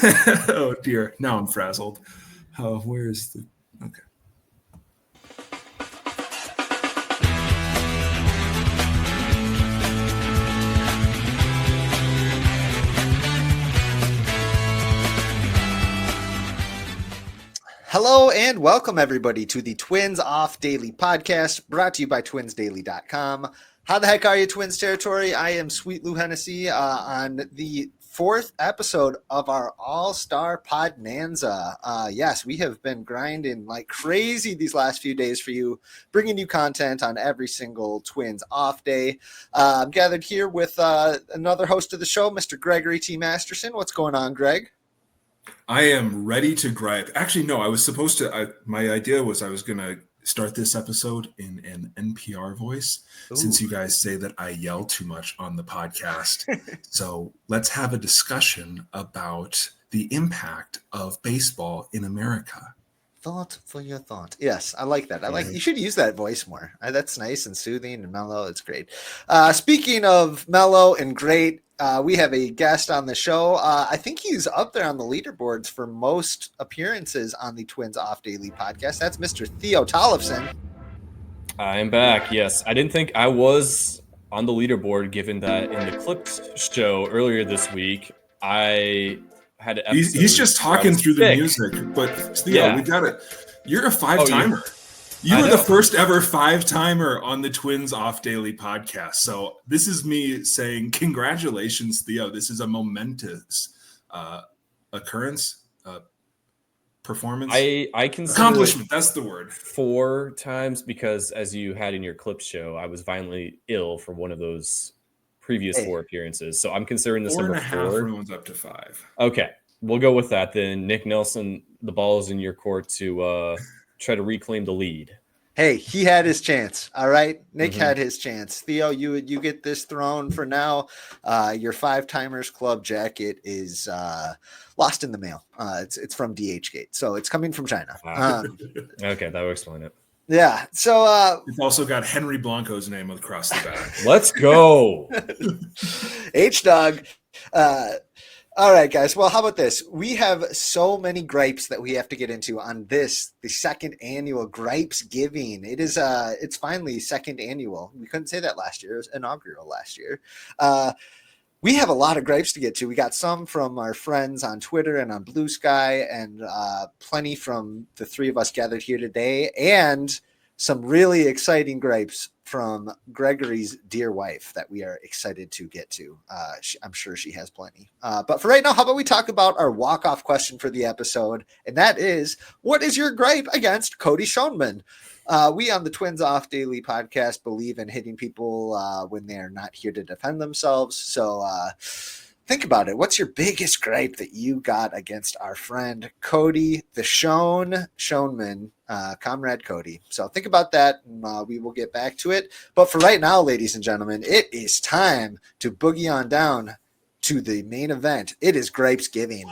Oh dear, now I'm frazzled. Oh, where is the... Okay. Hello and welcome everybody to the Twins Off Daily podcast brought to you by twinsdaily.com. How the heck are you, Twins territory? I am Sweet Lou Hennessy on the fourth episode of our All-Star Podnanza. Yes, we have been grinding like crazy these last few days for you, bringing you content on every single Twins off day. I'm gathered here with another host of the show, Mr. Gregory T. Masterson. What's going on, Greg? I am ready to gripe. Actually, no, I was supposed to. My idea was I was going to start this episode in an NPR voice. Ooh. Since you guys say that I yell too much on the podcast. So let's have a discussion about the impact of baseball in America. Thought for your thought. Yes, I like that. You should use that voice more. That's nice and soothing and mellow. It's great. Speaking of mellow and great, we have a guest on the show. I think he's up there on the leaderboards for most appearances on the Twins Off Daily podcast. That's Mr. Theo Tollefson. I'm back. Yes, I didn't think I was on the leaderboard, given that in the clipped show earlier this week, I had an episode. He's just talking through the music, but Theo, we got it. You're a five-timer. You were the first ever five-timer on the Twins Off Daily podcast. So this is me saying congratulations, Theo. This is a momentous occurrence, performance. I consider accomplishment. That's the word. 4 times because, as you had in your clip show, I was violently ill for one of those previous 4 appearances. So I'm considering this number 4. Everyone's up to 5. Okay, we'll go with that then. Nick Nelson, the ball is in your court to try to reclaim the lead. Hey, he had his chance. All right. Nick had his chance. Theo, you get this throne for now. Your 5-timers club jacket is lost in the mail. It's from DHgate. So it's coming from China. Okay, that will explain it. Yeah. So it's also got Henry Blanco's name across the back. Let's go. H-Dog. All right, guys. Well, how about this? We have so many gripes that we have to get into on this, the second annual Gripesgiving. It is it's finally second annual. We couldn't say that last year. It was inaugural last year. We have a lot of gripes to get to. We got some from our friends on Twitter and on Blue Sky, and plenty from the 3 of us gathered here today, and some really exciting gripes from Gregory's dear wife that we are excited to get to. I'm sure she has plenty. But for right now, how about we talk about our walk-off question for the episode? And that is, what is your gripe against Cody Schoenman? We on the Twins Off Daily podcast believe in hitting people when they're not here to defend themselves. So think about it. What's your biggest gripe that you got against our friend Cody, the Schoenman, Comrade Cody? So think about that, and we will get back to it. But for right now, ladies and gentlemen, it is time to boogie on down to the main event. It is Gripesgiving.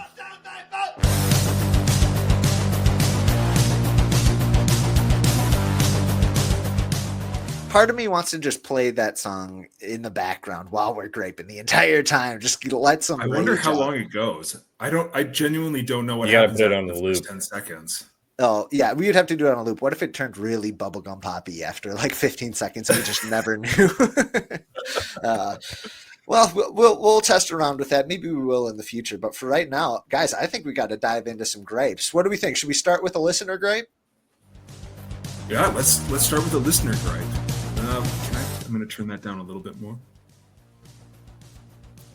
Part of me wants to just play that song in the background while we're griping the entire time. Just let some. I wonder how long it goes. I genuinely don't know what happens. You gotta put it on the loop. 10 seconds. Oh yeah, we would have to do it on a loop. What if it turned really bubblegum poppy after like 15 seconds and we just never knew? Well, we'll test around with that. Maybe we will in the future. But for right now, guys, I think we got to dive into some gripes. What do we think? Should we start with a listener gripe? Yeah, let's start with a listener gripe. I'm going to turn that down a little bit more.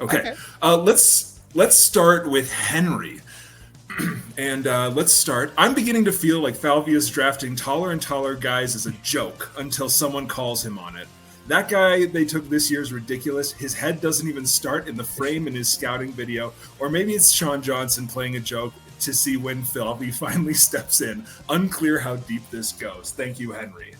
Okay. Let's start with Henry. And let's start. I'm beginning to feel like Falvia's drafting taller and taller guys is a joke until someone calls him on it. That guy they took this year is ridiculous. His head doesn't even start in the frame in his scouting video. Or maybe it's Sean Johnson playing a joke to see when Falvey finally steps in. Unclear how deep this goes. Thank you, Henry.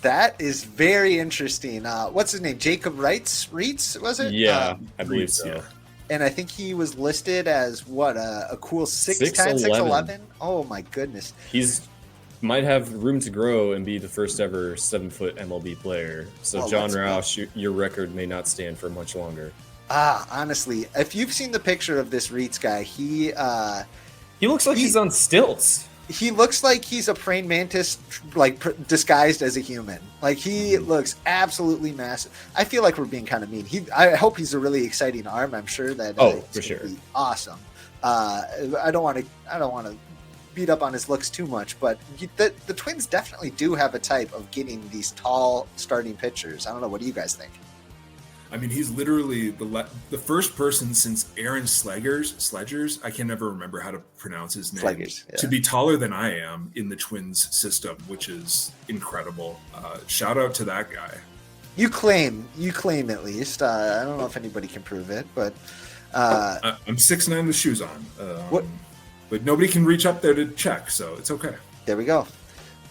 That is very interesting. What's his name? Jacob Reitz, was it? Yeah, I believe so. Yeah. And I think he was listed as what, a cool 6'10", 6'11"? Oh my goodness. He's might have room to grow and be the first ever 7-foot MLB player. So John Roush, your record may not stand for much longer. Honestly, if you've seen the picture of this Reitz guy, he looks like he's on stilts. He looks like he's a praying mantis, like disguised as a human. Like he looks absolutely massive. I feel like we're being kind of mean. I hope he's a really exciting arm. I'm sure that for sure, be awesome. I don't want to beat up on his looks too much, but the Twins definitely do have a type of getting these tall starting pitchers. I don't know. What do you guys think? I mean, he's literally the first person since Aaron Slegers, I can never remember how to pronounce his name, to be taller than I am in the Twins system, which is incredible. Shout out to that guy. You claim at least. I don't know if anybody can prove it, but I'm 6'9" with shoes on. But nobody can reach up there to check, so it's okay. There we go.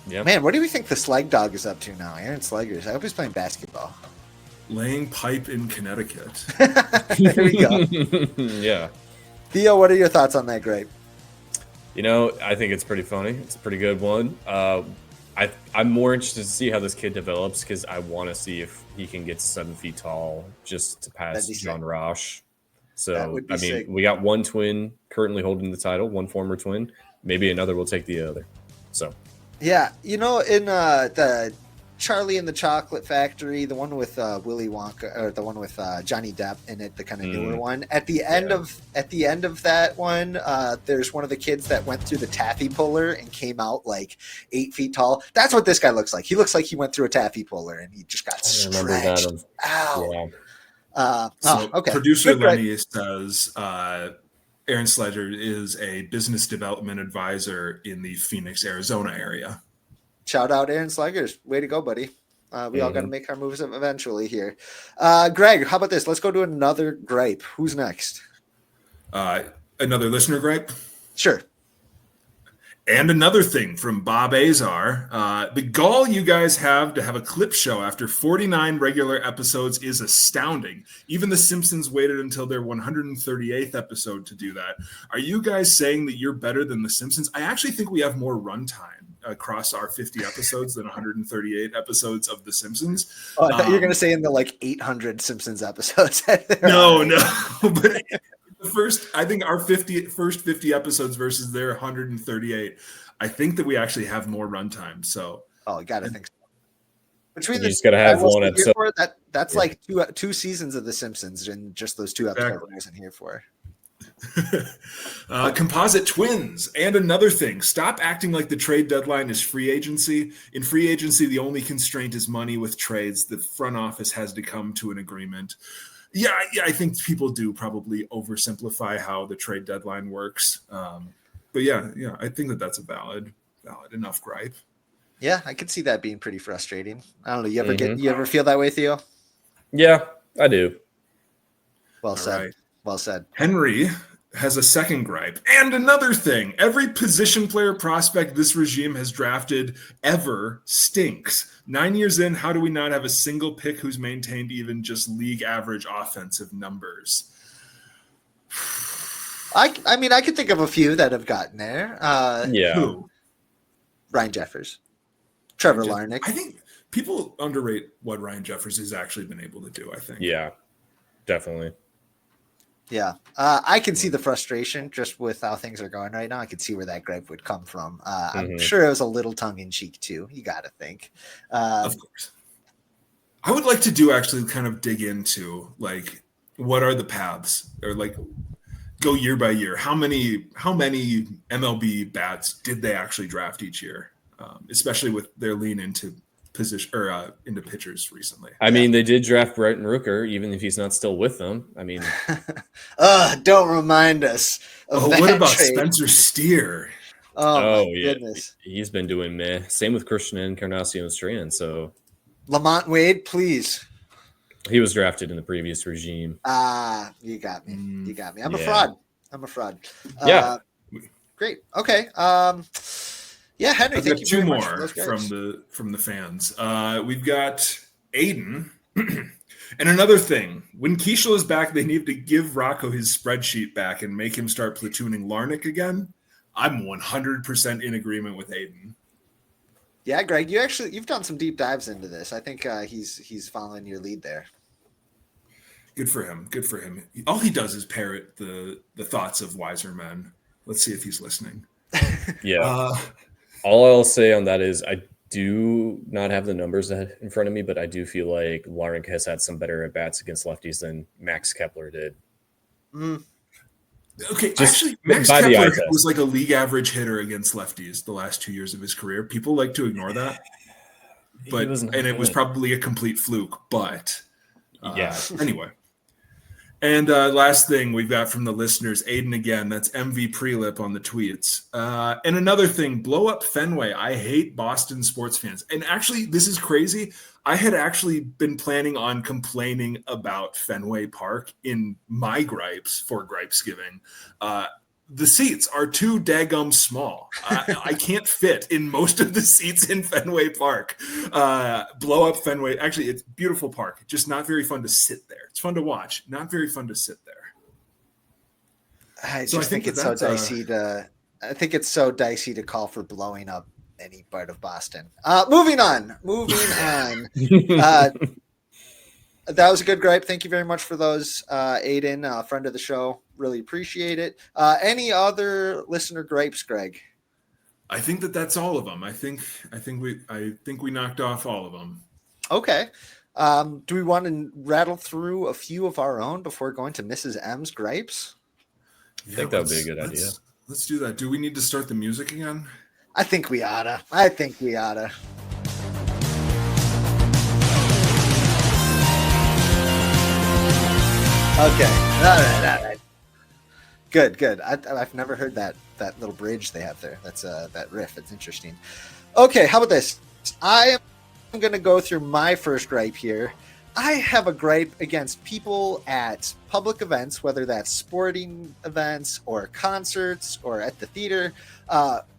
Yeah. Man, what do we think the Slag Dog is up to now? Aaron Slegers. I hope he's playing basketball. Laying pipe in Connecticut. There we go. Yeah. Theo, what are your thoughts on that Gripe? I think it's pretty funny. It's a pretty good one. I'm more interested to see how this kid develops because I want to see if he can get 7 feet tall just to pass John Rosh. So, we got one twin currently holding the title, one former twin. Maybe another will take the other. So, yeah, in the Charlie and the Chocolate Factory, the one with Willy Wonka, or the one with Johnny Depp in it, the kind of newer one. At the end of that one, there's one of the kids that went through the taffy puller and came out like 8 feet tall. That's what this guy looks like. He looks like he went through a taffy puller and he just got stretched out. Yeah. Okay. Producer Lenny says Aaron Sledger is a business development advisor in the Phoenix, Arizona area. Shout out Aaron Slegers. Way to go, buddy. We all got to make our moves eventually here. Greg, how about this? Let's go to another Gripe. Who's next? Another listener Gripe? Sure. And another thing from Bob Azar. The gall you guys have to have a clip show after 49 regular episodes is astounding. Even The Simpsons waited until their 138th episode to do that. Are you guys saying that you're better than The Simpsons? I actually think we have more runtime across our 50 episodes than 138 episodes of The Simpsons. Oh, I thought you were going to say in the 800 Simpsons episodes. No. But I think our first 50 episodes versus their 138, I think that we actually have more runtime. So, I got to think so. Between you just got to have one episode. That's like two seasons of The Simpsons and just those 2 episodes I wasn't here for. Composite twins. And another thing, stop acting like the trade deadline is free agency. In free agency, the only constraint is money. With trades, the front office has to come to an agreement. Yeah, I think people do probably oversimplify how the trade deadline works. But yeah, I think that's a valid enough gripe. Yeah, I could see that being pretty frustrating. I don't know. You ever feel that way, Theo? Yeah, I do. Well said. Right. Well said. Henry has a second gripe. And another thing, every position player prospect this regime has drafted ever stinks. 9 years in, how do we not have a single pick who's maintained even just league average offensive numbers? I mean, I could think of a few that have gotten there. Who? Ryan Jeffers. Trevor Larnach. I think people underrate what Ryan Jeffers has actually been able to do, I think. Yeah, definitely. Yeah, I can see the frustration just with how things are going right now. I can see where that gripe would come from. I'm sure it was a little tongue-in-cheek, too. You got to think. Of course. I would like to kind of dig into, what are the paths? Or, go year by year. How many MLB bats did they actually draft each year? Especially with their lean into position or into pitchers recently. I mean, they did draft Bryton Rooker, even if he's not still with them. I mean, don't remind us. What about trade. Spencer Steer? Oh my goodness, he's been doing meh. Same with Christian Encarnacion Strand. So, Lamont Wade, please. He was drafted in the previous regime. You got me. You got me. I'm a fraud. Great. Okay. Yeah, Henry. I've got 2 more from the fans. We've got Aiden. And another thing, when Keishel is back, they need to give Rocco his spreadsheet back and make him start platooning Larnach again. I'm 100% in agreement with Aiden. Yeah, Greg, you've done some deep dives into this. I think he's following your lead there. Good for him. Good for him. All he does is parrot the thoughts of wiser men. Let's see if he's listening. Yeah. All I'll say on that is I do not have the numbers in front of me, but I do feel like Larnach has had some better at-bats against lefties than Max Kepler did. Okay, actually, Max Kepler was like a league average hitter against lefties the last 2 years of his career. People like to ignore that, but it was probably a complete fluke. But anyway. And last thing we've got from the listeners, Aiden again, that's MV Prelip on the tweets. And another thing, blow up Fenway. I hate Boston sports fans. And actually, this is crazy. I had actually been planning on complaining about Fenway Park in my gripes for Gripesgiving. The seats are too daggum small. I can't fit in most of the seats in Fenway Park. Blow up Fenway. Actually, it's a beautiful park. Just not very fun to sit there. It's fun to watch. Not very fun to sit there. I think it's so dicey to. I think it's so dicey to call for blowing up any part of Boston. Moving on. That was a good gripe. Thank you very much for those, Aiden, friend of the show. Really appreciate it. Any other listener gripes, Greg? I think that's all of them. I think we knocked off all of them. Okay. Do we want to rattle through a few of our own before going to Mrs. M's gripes? I think that would be a good idea. Let's do that. Do we need to start the music again? I think we oughta. Okay. All right. Good. I've never heard that little bridge they have there. That's that riff. It's interesting. Okay, how about this? I am going to go through my first gripe here. I have a gripe against people at public events, whether that's sporting events or concerts or at the theater,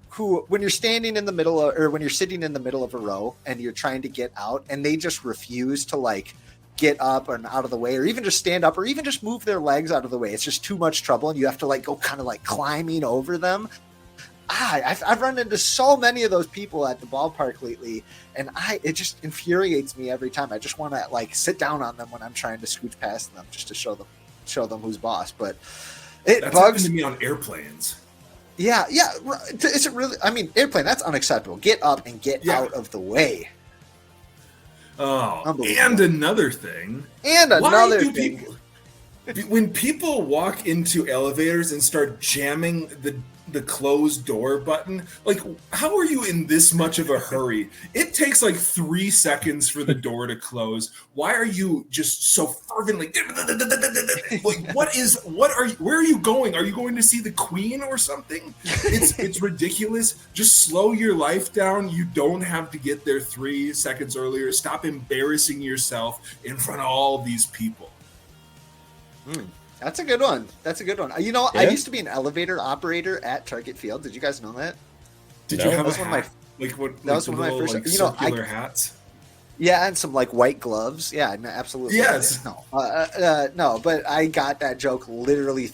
who, when you're standing in the middle or when you're sitting in the middle of a row and you're trying to get out and they just refuse to like get up and out of the way, or even just stand up, or even just move their legs out of the way. It's just too much trouble, and you have to like go kind of like climbing over them. I've run into so many of those people at the ballpark lately, and it just infuriates me every time. I just want to like sit down on them when I'm trying to scooch past them, just to show them who's boss. But that's bugs me on airplanes. Yeah. Is it really? I mean, airplane, that's unacceptable. Get up and get out of the way. Oh, and another thing. When people walk into elevators and start jamming the closed door button, like, how are you in this much of a hurry? It takes like 3 seconds for the door to close. Why are you just so fervently like, where are you going? Are you going to see the Queen or something? It's ridiculous. Just slow your life down. You don't have to get there 3 seconds earlier. Stop embarrassing yourself in front of all of these people. That's a good one. You know, I used to be an elevator operator at Target Field. Did you guys know that? Did you have a hat? That was one of my first, like, circular hats? Yeah, and some like white gloves. Yeah, absolutely. Yes. No, but I got that joke literally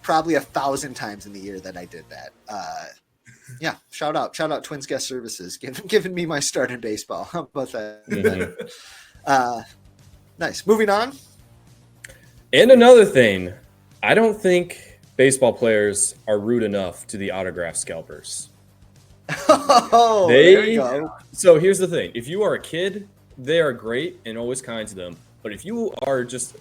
probably 1,000 times in the year that I did that. Yeah, shout out Twins Guest Services, giving me my start in baseball. How about that? Nice. Moving on. And another thing, I don't think baseball players are rude enough to the autograph scalpers. There you go. So here's the thing. If you are a kid, they are great and always kind to them. But if you are just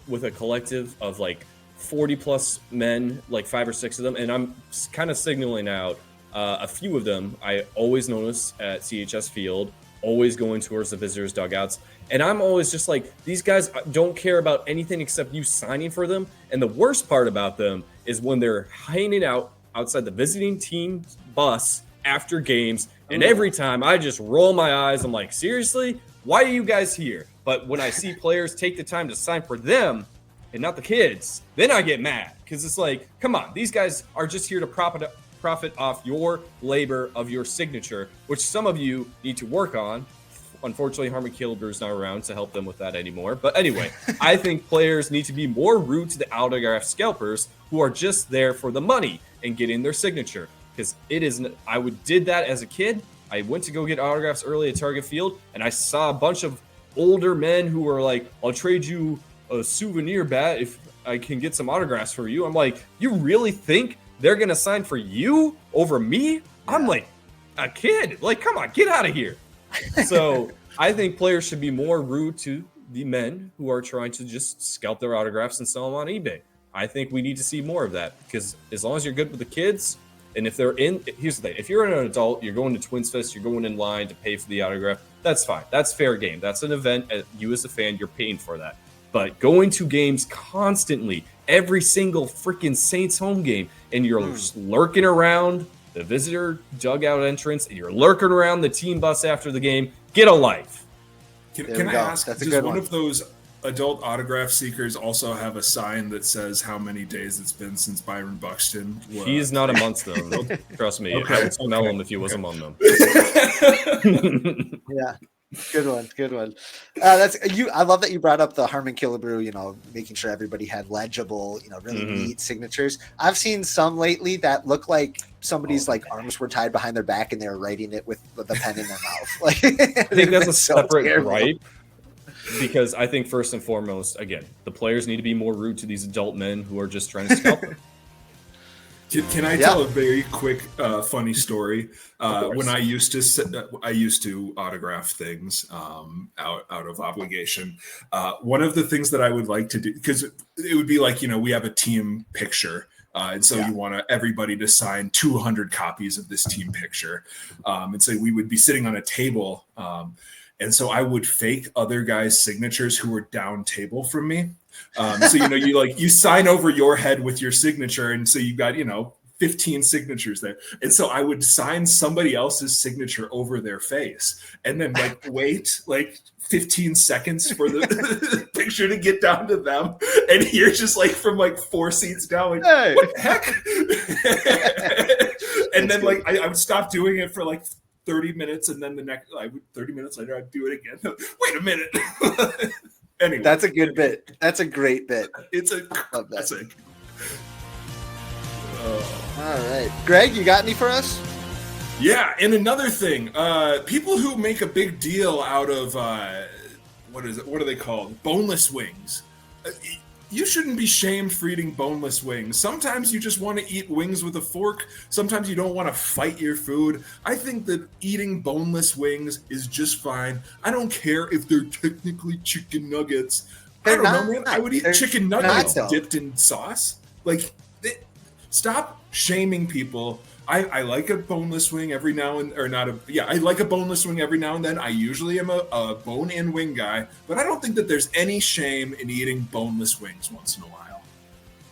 with a collective of like 40 plus men, like 5 or 6 of them, and I'm kind of signaling out a few of them, I always notice at CHS Field, always going towards the visitors' dugouts. And I'm always just like, these guys don't care about anything except you signing for them. And the worst part about them is when they're hanging out outside the visiting team bus after games. And every time I just roll my eyes, I'm like, seriously? Why are you guys here? But when I see players take the time to sign for them and not the kids, then I get mad. Because it's like, come on, these guys are just here to profit off your labor of your signature, which some of you need to work on. Unfortunately, Harmon Kilber's not around to help them with that anymore. But anyway, I think players need to be more rude to the autograph scalpers who are just there for the money and getting their signature. Because did that as a kid. I went to go get autographs early at Target Field, and I saw a bunch of older men who were like, I'll trade you a souvenir bat if I can get some autographs for you. I'm like, you really think they're going to sign for you over me? I'm like a kid. Like, come on, get out of here. So I think players should be more rude to the men who are trying to just scalp their autographs and sell them on eBay. I think we need to see more of that, because as long as you're good with the kids, and if they're in, here's the thing, if you're an adult, you're going to Twins Fest, you're going in line to pay for the autograph, that's fine. That's fair game. That's an event. You as a fan, you're paying for that. But going to games constantly, every single freaking Saints home game, and you're lurking around the visitor dugout entrance, and you're lurking around the team bus after the game, get a life. Can I ask, does one of those adult autograph seekers also have a sign that says how many days it's been since Byron Buxton? He's not amongst them. Trust me. Okay. I would smell him if he was among them. Yeah. Good one. I love that you brought up the Harmon Killebrew, making sure everybody had legible, really neat signatures. I've seen some lately that look like somebody's arms were tied behind their back and they were writing it with the pen in their mouth. I think that's a separate gripe, because I think first and foremost, again, the players need to be more rude to these adult men who are just trying to scalp them. Can I tell a very quick funny story? When I used to autograph things out of obligation. One of the things that I would like to do, because it would be like, we have a team picture. And so you want everybody to sign 200 copies of this team picture. And so we would be sitting on a table. And so I would fake other guys' signatures who were down table from me. So, you sign over your head with your signature. And so you got, 15 signatures there. And so I would sign somebody else's signature over their face and then wait 15 seconds for the picture to get down to them. And you're just from 4 seats down, hey. What the heck? And then I would stop doing it for 30 minutes. And then 30 minutes later, I'd do it again. Wait a minute. Anyway, that's a good bit. That's a great bit. It's a classic. All right, Greg, you got any for us? Yeah, and another thing, people who make a big deal out of what are they called? Boneless wings. You shouldn't be shamed for eating boneless wings. Sometimes you just want to eat wings with a fork. Sometimes you don't want to fight your food. I think that eating boneless wings is just fine. I don't care if they're technically chicken nuggets. I don't know, man. I would eat chicken nuggets dipped in sauce. Stop shaming people. I like a boneless wing every now and I like a boneless wing every now and then. I usually am a bone-in wing guy, but I don't think that there's any shame in eating boneless wings once in a while.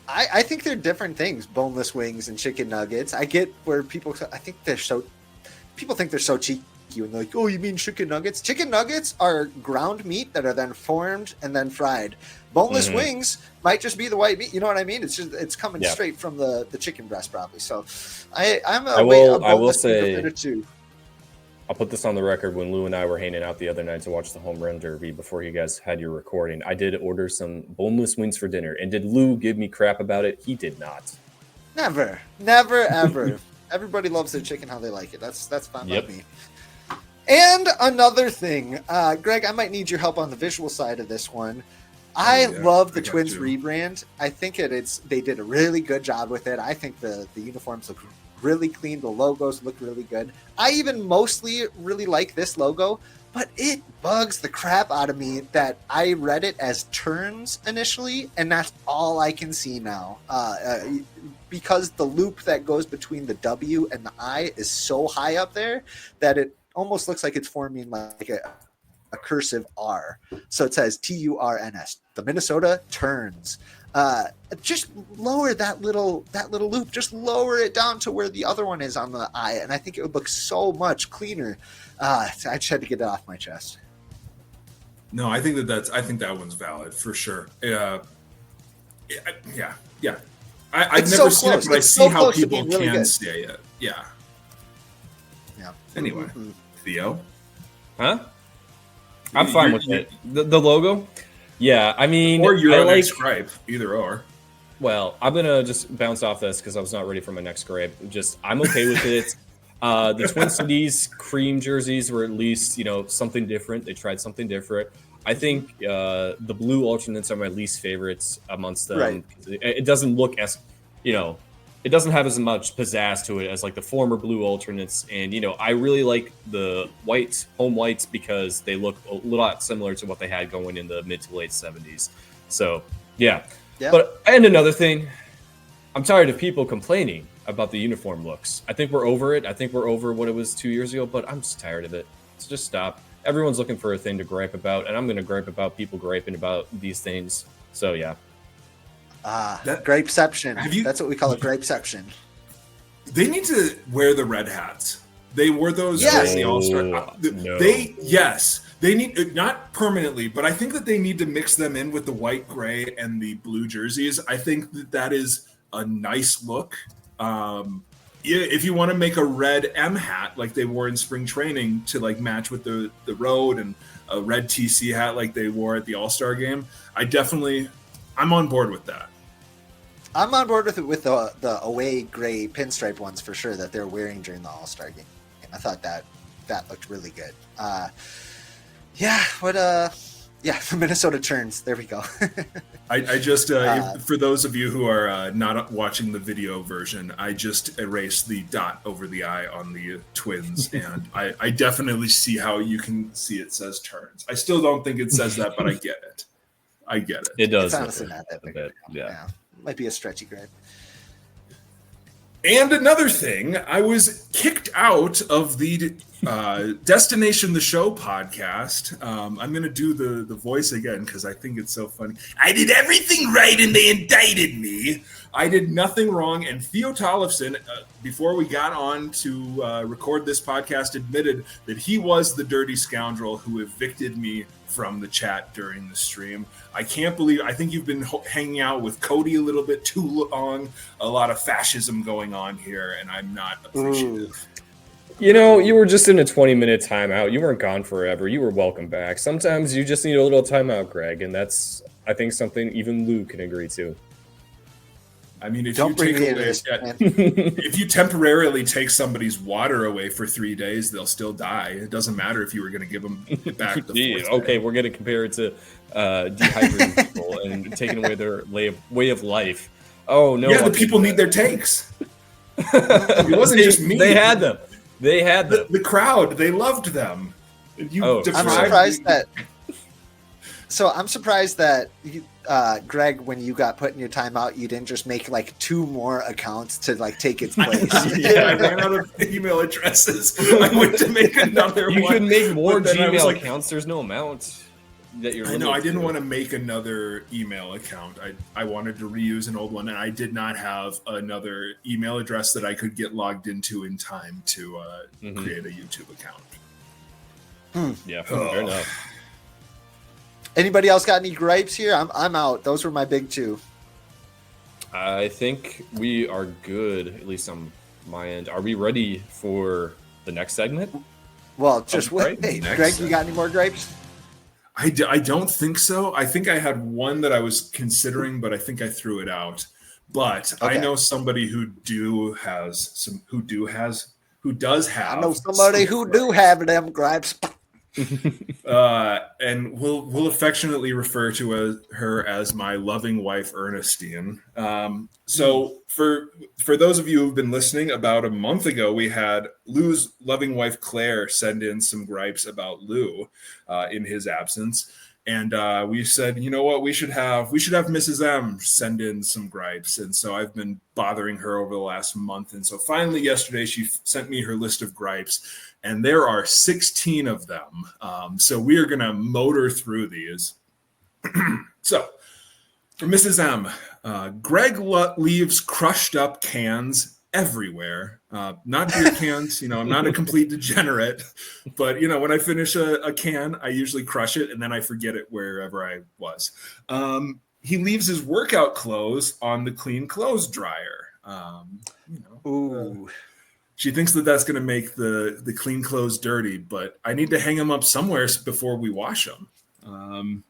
I think they're different things, boneless wings and chicken nuggets. I get where people think they're so cheeky when they're like, oh, you mean chicken nuggets? Chicken nuggets are ground meat that are then formed and then fried. Boneless wings might just be the white meat. You know what I mean? It's coming straight from the chicken breast probably. So I will say, I'll put this on the record. When Lou and I were hanging out the other night to watch the home run derby before you guys had your recording, I did order some boneless wings for dinner. And did Lou give me crap about it? He did not. Never, ever. Everybody loves their chicken how they like it. That's fine by me. And another thing, Greg, I might need your help on the visual side of this one. I love the Twins rebrand. I think they did a really good job with it. I think the uniforms look really clean. The logos look really good. I even mostly really like this logo, but it bugs the crap out of me that I read it as turns initially, and that's all I can see now. Because the loop that goes between the W and the I is so high up there that it almost looks like it's forming like a cursive R. So it says TURNS. The Minnesota Turns. Just lower that little loop. Just lower it down to where the other one is on the I, and I think it would look so much cleaner. I just had to get it off my chest. No, I think that one's valid for sure. Yeah. I've never seen it, but I see how people can say it. Yeah. Anyway, Theo? Huh? I'm fine with it. The logo? Yeah, I mean... Or your next gripe, either or. Well, I'm going to just bounce off this because I was not ready for my next gripe. I'm okay with it. The Twin Cities cream jerseys were at least, something different. They tried something different. I think the blue alternates are my least favorites amongst them. Right. It doesn't look as, it doesn't have as much pizzazz to it as like the former blue alternates. And, I really like the home whites because they look a lot similar to what they had going in the mid to late 70s. So, yeah. And another thing, I'm tired of people complaining about the uniform looks. I think we're over it. I think we're over what it was 2 years ago, but I'm just tired of it. So just stop. Everyone's looking for a thing to gripe about, and I'm going to gripe about people griping about these things. So, yeah. Gripeception. That's what we call it, gripeception. They need to wear the red hats. They wore those Yes. in the All-Star. No. They need, not permanently, but I think that they need to mix them in with the white, gray, and the blue jerseys. I think that is a nice look. If you want to make a red M hat like they wore in spring training to like match with the road, and a red TC hat like they wore at the All-Star game, I'm on board with that. I'm on board with it with the away gray pinstripe ones for sure that they're wearing during the All-Star game. I thought that looked really good. Minnesota turns. There we go. I just, for those of you who are not watching the video version, I just erased the dot over the I on the Twins, and I definitely see how you can see it says turns. I still don't think it says that, but I get it. It does. It's honestly not that big. A bit, yeah. Might be a stretchy gripe. And another thing, I was kicked out of the Destination the Show podcast. I'm going to do the voice again because I think it's so funny. I did everything right and they indicted me. I did nothing wrong. And Theo Tollefson, before we got on to record this podcast, admitted that he was the dirty scoundrel who evicted me from the chat during the stream. I can't believe, I think you've been hanging out with Cody a little bit too long. A lot of fascism going on here, and I'm not appreciative. You were just in a 20-minute timeout. You weren't gone forever. You were welcome back. Sometimes you just need a little timeout, Greg, and that's, I think, something even Lou can agree to. I mean, if you temporarily take somebody's water away for 3 days, they'll still die. It doesn't matter if you were going to give them it back the fourth okay, day. We're going to compare it to dehydrating people and taking away their way of life. Oh, no. Yeah, the people need their takes. It wasn't just me. They had them. The crowd, they loved them. I'm surprised that... So I'm surprised that, Greg, when you got put in your timeout, you didn't just make like 2 more accounts to like take its place. I ran out of email addresses. I went to make another one. You could make more Gmail accounts. There's no amount that you're. I know. I didn't want to make another email account. I wanted to reuse an old one, and I did not have another email address that I could get logged into in time to create a YouTube account. Yeah, fair enough. Anybody else got any gripes here? I'm out. Those were my big 2. I think we are good, at least on my end. Are we ready for the next segment? Well, just wait. Hey, Greg, you got any more gripes? I don't think so. I think I had one that I was considering, but I think I threw it out. But okay. I know somebody who does have. I know somebody who do have them gripes. And we'll affectionately refer to her as my loving wife Ernestine. So for those of you who've been listening, about a month ago we had Lou's loving wife Claire send in some gripes about Lou in his absence, and we said, you know what, we should have Mrs. M send in some gripes. And so I've been bothering her over the last month, and so finally yesterday she sent me her list of gripes. And there are 16 of them. So we are going to motor through these. So, for Mrs. M, Greg leaves crushed up cans everywhere. Not beer cans. I'm not a complete degenerate. But, when I finish a can, I usually crush it, and then I forget it wherever I was. He leaves his workout clothes on the clean clothes dryer. Ooh. She thinks that that's going to make the clean clothes dirty, but I need to hang them up somewhere before we wash them.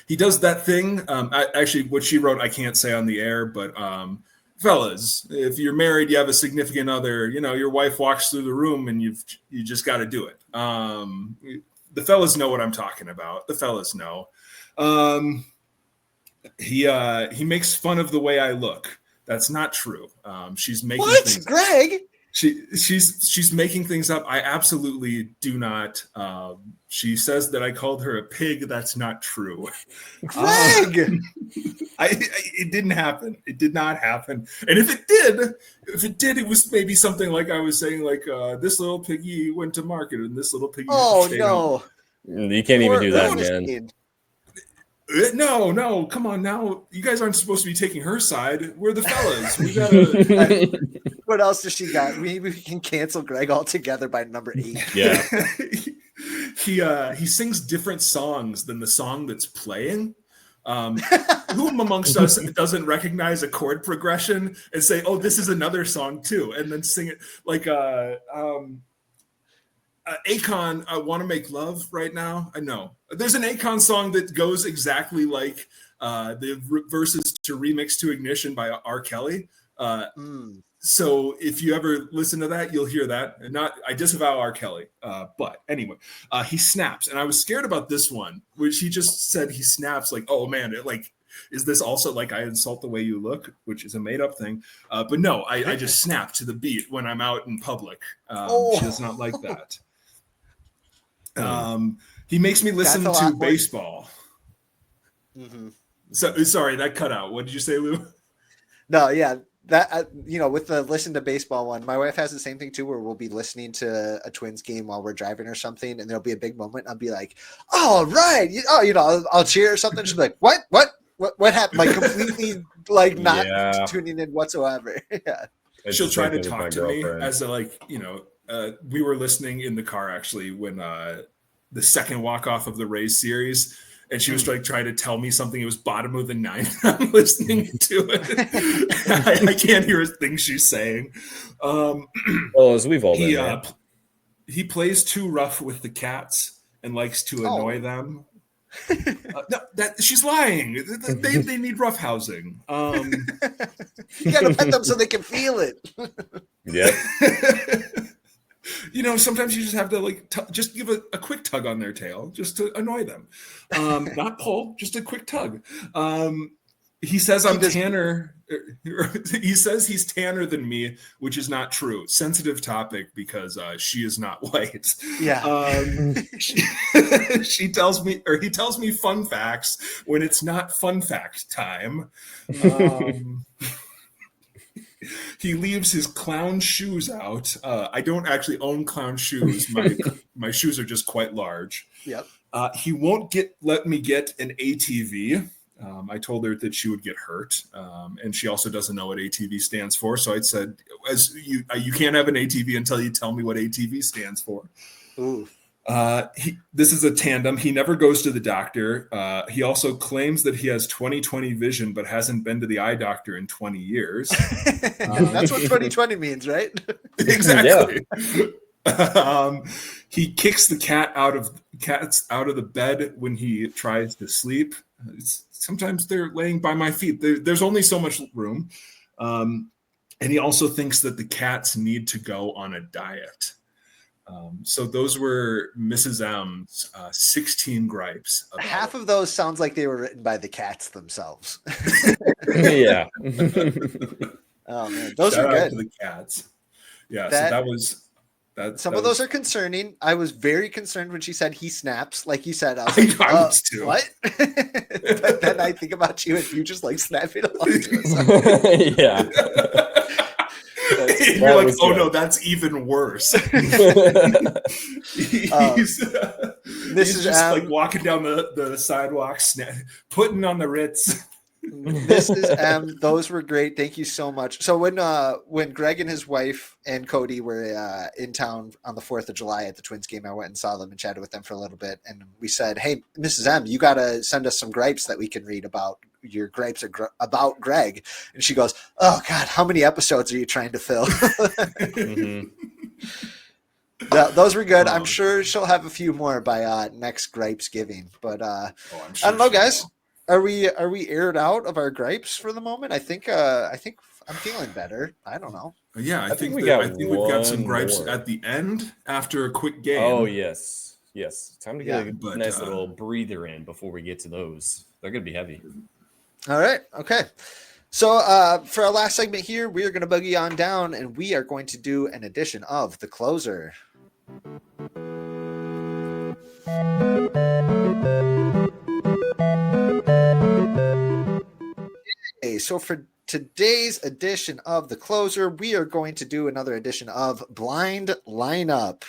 He does that thing. Actually, what she wrote, I can't say on the air, but fellas, if you're married, you have a significant other, your wife walks through the room and you just got to do it. the fellas know what I'm talking about. The fellas know. He makes fun of the way I look. That's not true. She's making things. Greg? She's making things up. I absolutely do not. She says that I called her a pig. That's not true. Greg! It didn't happen. It did not happen. And if it did, it was maybe something like I was saying, like this little piggy went to market and this little piggy. Oh no! You can't even do that, man. No, come on now. You guys aren't supposed to be taking her side. We're the fellas. We gotta. What else does she got? Maybe we can cancel Greg altogether by number 8. Yeah. He sings different songs than the song that's playing. Who amongst us doesn't recognize a chord progression and say, "Oh, this is another song too," and then sing it like Akon, I want to make love right now. I know there's an Akon song that goes exactly like the verses to Remix to Ignition by R. Kelly. So if you ever listen to that, you'll hear that. And I disavow R. Kelly. But anyway, he snaps. And I was scared about this one, which he just said he snaps like, oh man, is this also like I insult the way you look, which is a made up thing. But no, I just snap to the beat when I'm out in public. She does not like that. He makes me listen to baseball. Mm-hmm. So sorry, that cut out. What did you say, Lou? No, yeah. That with the listen to baseball one, my wife has the same thing too, where we'll be listening to a Twins game while we're driving or something, and there'll be a big moment. I'll be like, "Oh, right, I'll cheer or something." She'll be like, "What happened?" Like completely, like not tuning in whatsoever. Yeah, she'll try to talk to me as we were listening in the car actually when the second walk off of the Rays series. And she was like trying to tell me something. It was bottom of the ninth. I'm listening to it. I can't hear a thing she's saying. As we've all been. He plays too rough with the cats and likes to annoy them. She's lying. They need rough housing. You gotta pet them so they can feel it. Yep. Sometimes you just have to just give a quick tug on their tail just to annoy them. Not pull, just a quick tug. He says I'm tanner. He says he's tanner than me, which is not true. Sensitive topic because she is not white. Yeah. He tells me fun facts when it's not fun fact time. He leaves his clown shoes out. I don't actually own clown shoes. My shoes are just quite large. Yep. He won't let me get an ATV. I told her that she would get hurt, and she also doesn't know what ATV stands for. So I said, "As you can't have an ATV until you tell me what ATV stands for." Ooh. This is a tandem. He never goes to the doctor. He also claims that he has 20/20 vision, but hasn't been to the eye doctor in 20 years. That's what 20/20 means, right? Exactly. Yeah. He kicks the cats out of the bed when he tries to sleep. Sometimes they're laying by my feet. There's only so much room. And he also thinks that the cats need to go on a diet. So those were Mrs. M's 16 gripes. Half of those sounds like they were written by the cats themselves. Yeah. Oh man, those Shout are good. Out to the cats. Yeah, so that was that. Some of those are concerning. I was very concerned when she said he snaps, like you said. I was like, I was too. What? But then I think about you and you just like snapping along to us. Yeah. You're like, oh no, that's even worse. He's just like walking down the sidewalk, putting on the Ritz. This is those were great. Thank you so much. So when Greg and his wife and Cody were in town on the 4th of July at the Twins game, I went and saw them and chatted with them for a little bit. And we said, hey, Mrs. M, you got to send us some gripes that we can read about. Your gripes are about Greg. And she goes, oh God, how many episodes are you trying to fill? Mm-hmm. Those were good. I'm sure she'll have a few more by next Gripesgiving. But I don't know, guys. Are we aired out of our gripes for the moment? I think I'm feeling better. I don't know. Yeah, I think we've got some gripes at the end after a quick game. Oh yes. Yes. Time to get a but, nice little breather in before we get to those. They're going to be heavy. All right. Okay. So for our last segment here, we are going to boogie on down, and we are going to do an edition of the closer. Okay, so for today's edition of the closer, we are going to do another edition of Blind Lineup.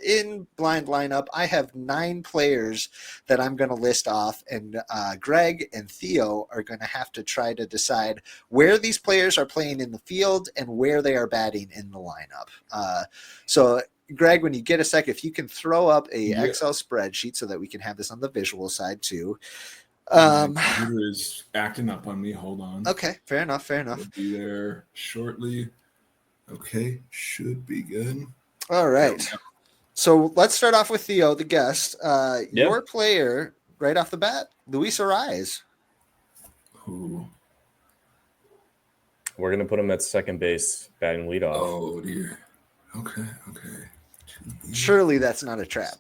In Blind Lineup, I have 9 players that I'm going to list off, and Greg and Theo are going to have to try to decide where these players are playing in the field and where they are batting in the lineup. So Greg, when you get a sec, if you can throw up a Excel spreadsheet so that we can have this on the visual side too. My computer is acting up on me. Hold on. Okay, fair enough. We'll be there shortly. Okay, should be good. All right. So let's start off with Theo, the guest. Your player, right off the bat, Luis Ariz. Ooh. We're going to put him at second base, batting leadoff. Oh, dear. Okay. Surely that's not a trap.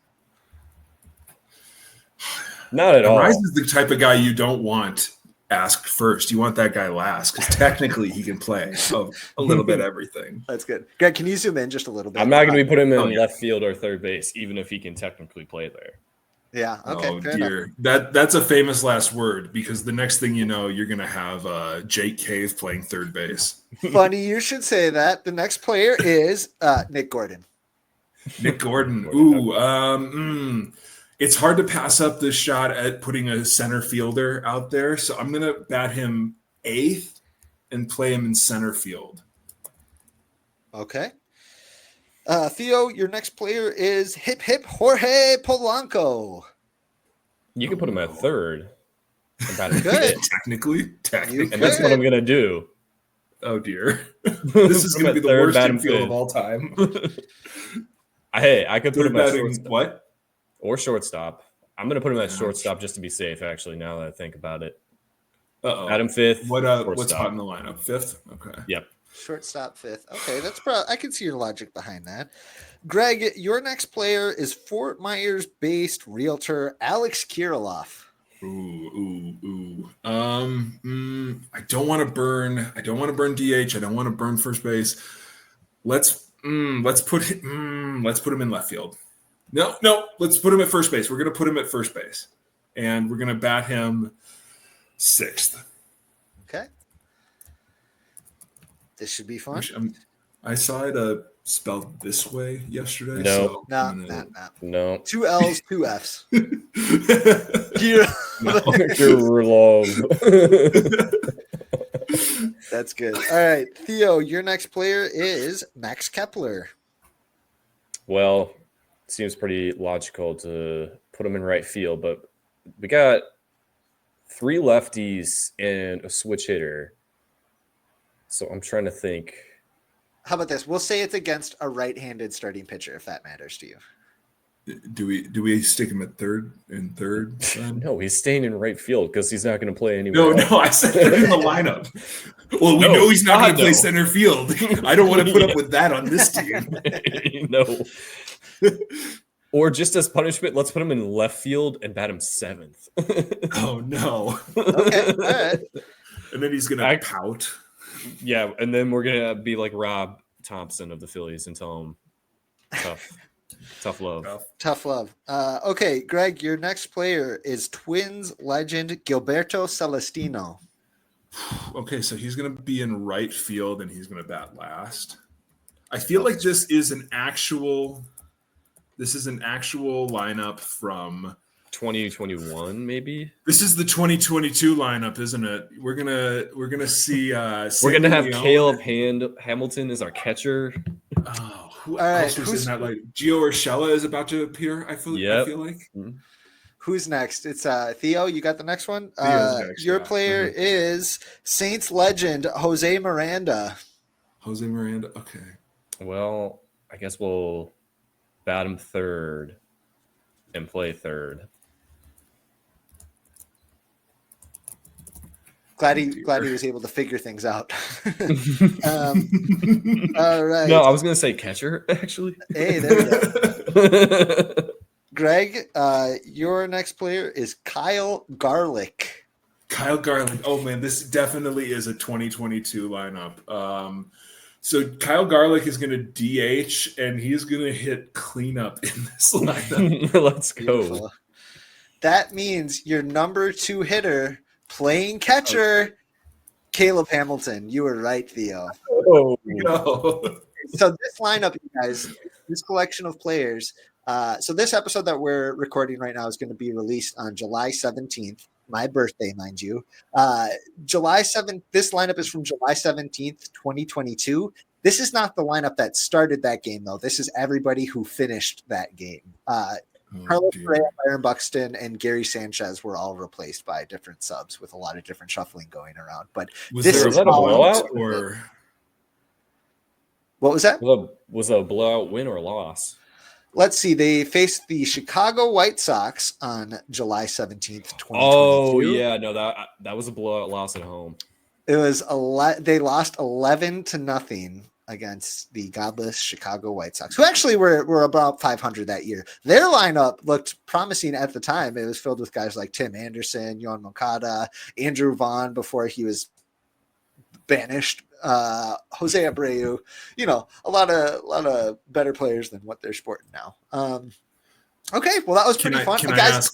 Not at all. Ariz is the type of guy you don't want asked first. You want that guy last because technically he can play a little bit everything. That's good. Greg, can you zoom in just a little bit? I'm not going to be putting him in left field or third base, even if he can technically play there. Yeah. Okay. Oh fair dear, enough. that's a famous last word because the next thing you know, you're going to have Jake Cave playing third base. Funny you should say that. The next player is Nick Gordon. Nick Gordon. Ooh. It's hard to pass up this shot at putting a center fielder out there. So I'm going to bat him 8th and play him in center field. Okay. Theo, your next player is hip hip Jorge Polanco. You can put him at third. And bat him Good. Technically. And that's what I'm going to do. Oh, dear. This is going to be the worst infield of all time. Hey, I could put him at shortstop. What? Or shortstop. I'm going to put him at shortstop just to be safe, actually, now that I think about it. Uh-oh. Adam 5th. What's hot in the lineup? 5th? Okay. Yep. Shortstop 5th. Okay, that's I can see your logic behind that. Greg, your next player is Fort Myers-based realtor Alex Kirilloff. Ooh. I don't want to burn DH. I don't want to burn first base. Let's put him in left field. No, let's put him at first base. We're going to put him at first base. And we're going to bat him 6th. Okay. This should be fun. I saw it spelled this way yesterday. No. So No. 2 L's, 2 F's. That's good. All right. Theo, your next player is Max Kepler. Well, it seems pretty logical to put him in right field, but we got 3 lefties and a switch hitter. So I'm trying to think. How about this? We'll say it's against a right-handed starting pitcher, if that matters to you. Do we stick him at third? No, he's staying in right field because he's not going to play anywhere. No, I said put him in the lineup. Well, we know he's not going to play center field. I don't want to put up with that on this team. No. Or just as punishment, let's put him in left field and bat him 7th. Oh no. Okay, all right. And then he's going to pout. Yeah, and then we're going to be like Rob Thompson of the Phillies and tell him tough love. Tough love. Okay, Greg, your next player is Twins legend Gilberto Celestino. Okay, so he's going to be in right field and he's going to bat last. I feel like this is an actual lineup from 2021, maybe. This is the 2022 lineup, isn't it? We're gonna see. We're gonna have Caleb Hamilton as our catcher. Oh, who else was in that? Like Gio Urshela is about to appear. I feel like. Mm-hmm. Who's next? It's Theo. You got the next one. Next, your player is Saints legend Jose Miranda. Jose Miranda. Okay. Well, I guess we'll bat him 3rd and play 3rd. Glad he was able to figure things out. All right. No, I was going to say catcher, actually. Hey, there we go. Gregg, your next player is Kyle Garlick. Kyle Garlick. Oh man, this definitely is a 2022 lineup. So Kyle Garlick is going to DH, and he's going to hit cleanup in this lineup. Let's go. Beautiful. That means your number 2 hitter playing catcher, Caleb Hamilton. You were right, Theo. Oh, No. So this lineup, you guys, this collection of players. So this episode that we're recording right now is going to be released on July 17th, my birthday, mind you. July 7th. This lineup is from July 17th, 2022. This is not the lineup that started that game, though. This is everybody who finished that game. Carlos Correa, Byron Buxton, and Gary Sanchez were all replaced by different subs with a lot of different shuffling going around. But Was this there is a blowout or what was that? Was a blowout win or loss? Let's see. They faced the Chicago White Sox on July 17th, 2022. Oh yeah, no, that was a blowout loss at home. It was they lost 11-0 against the godless Chicago White Sox, who actually were about 500 that year. Their lineup looked promising at the time. It was filled with guys like Tim Anderson, Yohan Moncada, Andrew Vaughn before he was banished, Jose Abreu. You know, a lot of better players than what they're sporting now. Okay, well that was pretty fun. Can I ask?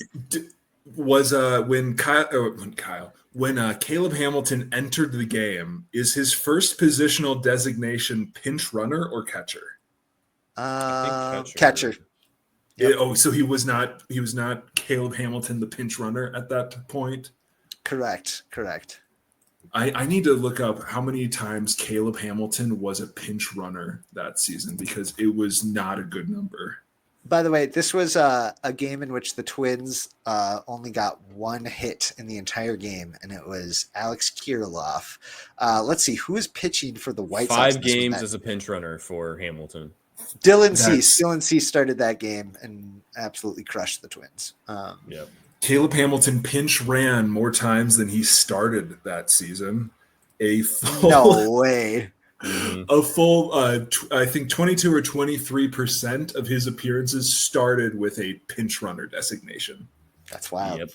Was when Caleb Hamilton entered the game, is his first positional designation pinch runner or catcher? Catcher. Yep. So he was not Caleb Hamilton, the pinch runner at that point? Correct. I need to look up how many times Caleb Hamilton was a pinch runner that season, because it was not a good number. By the way, this was a game in which the Twins only got 1 hit in the entire game, and it was Alex Kirilloff. Let's see, who is pitching for the White Sox? 5 games as a pinch runner for Hamilton. Dylan Cease. Dylan Cease started that game and absolutely crushed the Twins. Yep. Caleb Hamilton pinch ran more times than he started that season. No way. A full, I think 22 or 23% of his appearances started with a pinch runner designation. That's wild. Yep.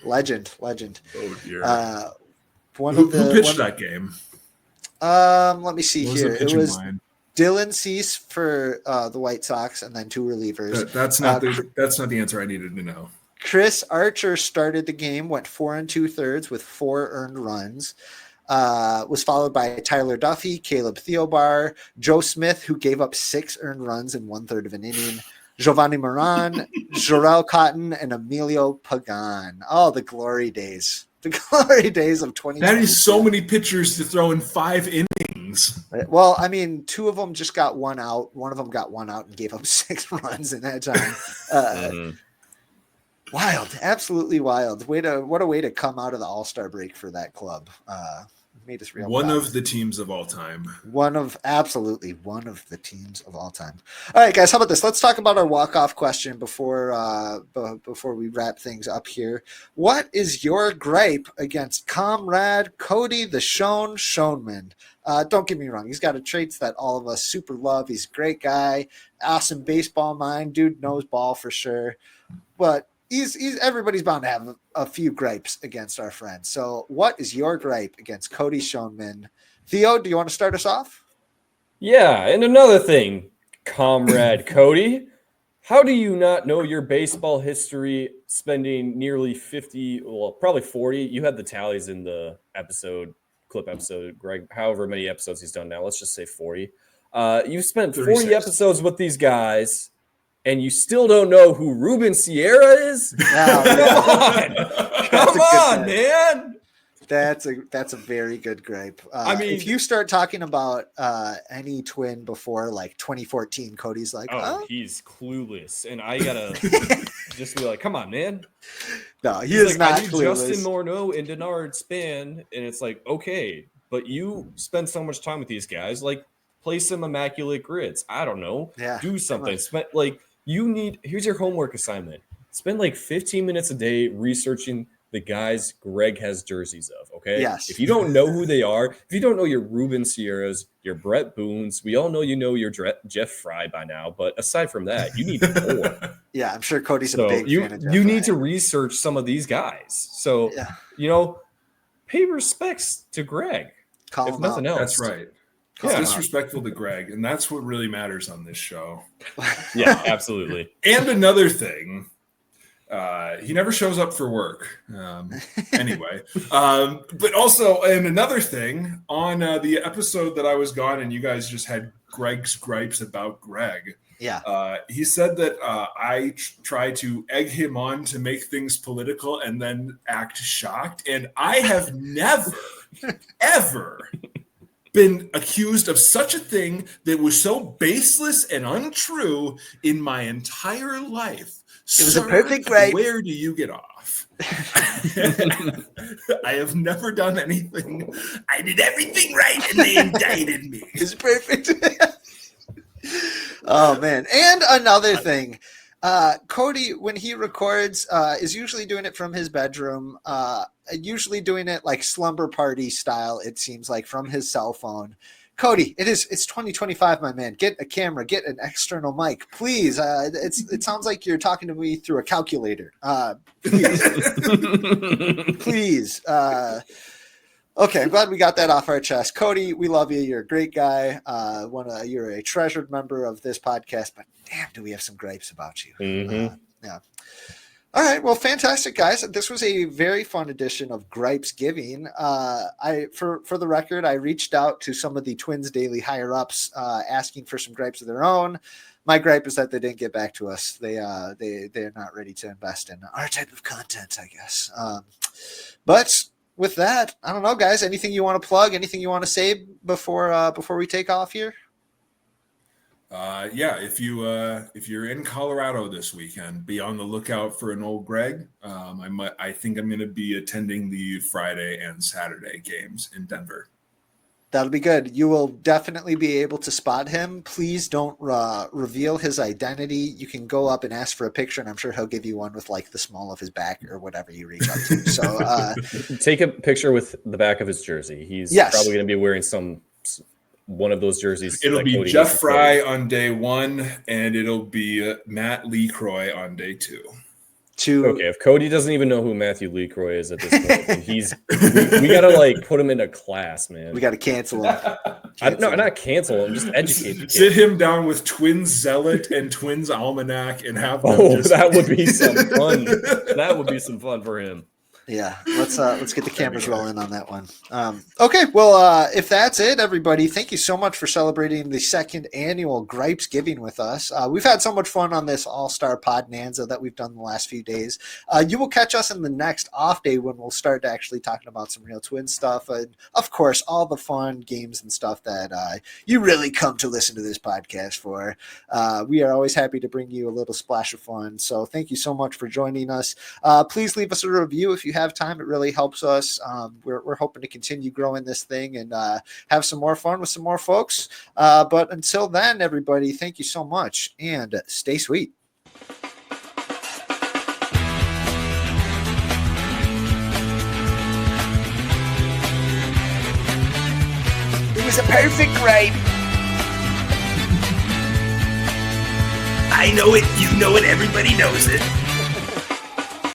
Legend. Oh dear. Who pitched that game? Let me see What was here. the It pitching was line? Dylan Cease for the White Sox, and then 2 relievers. That's not the answer I needed to know. Chris Archer started the game, went 4 2/3 with 4 earned runs. Was followed by Tyler Duffy, Caleb Theobar, Joe Smith, who gave up 6 earned runs in 1/3 of an inning, Giovanni Moran, Jarrell Cotton, and Emilio Pagan. Oh, the glory days. The glory days of 2020. That is so many pitchers to throw in 5 innings. Well, I mean, 2 of them just got 1 out. One of them got 1 out and gave up 6 runs in that time. Wild, absolutely wild. What a way to come out of the All-Star break for that club. Made us real One proud. of the teams of all time. Absolutely one of the teams of all time. All right, guys, how about this? Let's talk about our walk-off question before we wrap things up here. What is your gripe against Comrade Cody the Shoneman? Don't get me wrong. He's got traits that all of us super love. He's a great guy, awesome baseball mind. Dude knows ball for sure. But he's everybody's bound to have a few gripes against our friend. So what is your gripe against Cody Shoneman? Theo, do you want to start us off? Yeah, and another thing, Comrade Cody, how do you not know your baseball history, spending nearly 50, well, probably 40? You had the tallies in the clip episode, Greg, however many episodes he's done now. Let's just say 40. You've spent 40 36 episodes with these guys, and you still don't know who Ruben Sierra is? Come on, man. That's a very good gripe. I mean, if you start talking about any twin before like 2014, Cody's like, oh, he's clueless, and I gotta just be like, come on, man. No, he is not I need clueless. Justin Morneau and Denard Span, and it's like, okay, but you spend so much time with these guys, like play some immaculate grids. I don't know, do something. Here's your homework assignment. Spend like 15 minutes a day researching the guys Greg has jerseys of, okay? Yes. If you don't know who they are, if you don't know your Ruben Sierras, your Brett Boones, we all know you know your Jeff Fry by now, but aside from that, you need more. Yeah, I'm sure Cody's a big fan of Jeff You Fry. need to research some of these guys. So, pay respects to Greg. Call if nothing else. That's right. It's disrespectful to Greg, and that's what really matters on this show. Yeah, absolutely. And another thing, he never shows up for work. Anyway, but also, and another thing, on the episode that I was gone and you guys just had Greg's gripes about Greg. Yeah. He said that I try to egg him on to make things political and then act shocked. And I have never, ever been accused of such a thing that was so baseless and untrue in my entire life. It was a perfect gripe. Where do you get off? I have never done anything. I did everything right and they indicted me. It's perfect. Oh, man. And another thing. Cody, when he records, is usually doing it from his bedroom, usually doing it like slumber party style, it seems like, from his cell phone. Cody, it's 2025, my man. Get a camera, get an external mic, please. It sounds like you're talking to me through a calculator. Please. Please. Okay, I'm glad we got that off our chest. Cody, we love you. You're a great guy. You're a treasured member of this podcast, but damn, do we have some gripes about you. Mm-hmm. Yeah. All right. Well, fantastic, guys. This was a very fun edition of Gripesgiving. For the record, I reached out to some of the Twins Daily higher-ups asking for some gripes of their own. My gripe is that they didn't get back to us. They're not ready to invest in our type of content, I guess. But with that, I don't know, guys. Anything you want to plug? Anything you want to say before we take off here? If you're in Colorado this weekend, be on the lookout for an Ol Gregg. I think I'm going to be attending the Friday and Saturday games in Denver. That'll be good. You will definitely be able to spot him. Please don't reveal his identity. You can go up and ask for a picture, and I'm sure he'll give you one with like the small of his back or whatever you reach out to. So take a picture with the back of his jersey. He's probably going to be wearing one of those jerseys. It'll be Cody Jeff Fry on day 1, and it'll be Matt LeCroy on day 2. Okay, if Cody doesn't even know who Matthew LeCroy is at this point, we gotta put him in a class, man. We gotta cancel him. Not cancel him, just educate him. Sit him down with Twins Zealot and Twins Almanac and have them that would be some fun. That would be some fun for him. Yeah, let's get the cameras rolling on that one. Okay, well, if that's it, everybody, thank you so much for celebrating the 2nd annual Gripesgiving with us. We've had so much fun on this all-star podnanza that we've done the last few days. You will catch us in the next off day when we'll start actually talking about some real Twin stuff, and of course, all the fun games and stuff that you really come to listen to this podcast for. We are always happy to bring you a little splash of fun. So thank you so much for joining us. Please leave us a review if you have time. It really helps us. We're hoping to continue growing this thing and have some more fun with some more folks. But until then, everybody, thank you so much and stay sweet. It was a perfect gripe. I know it, you know it, everybody knows it.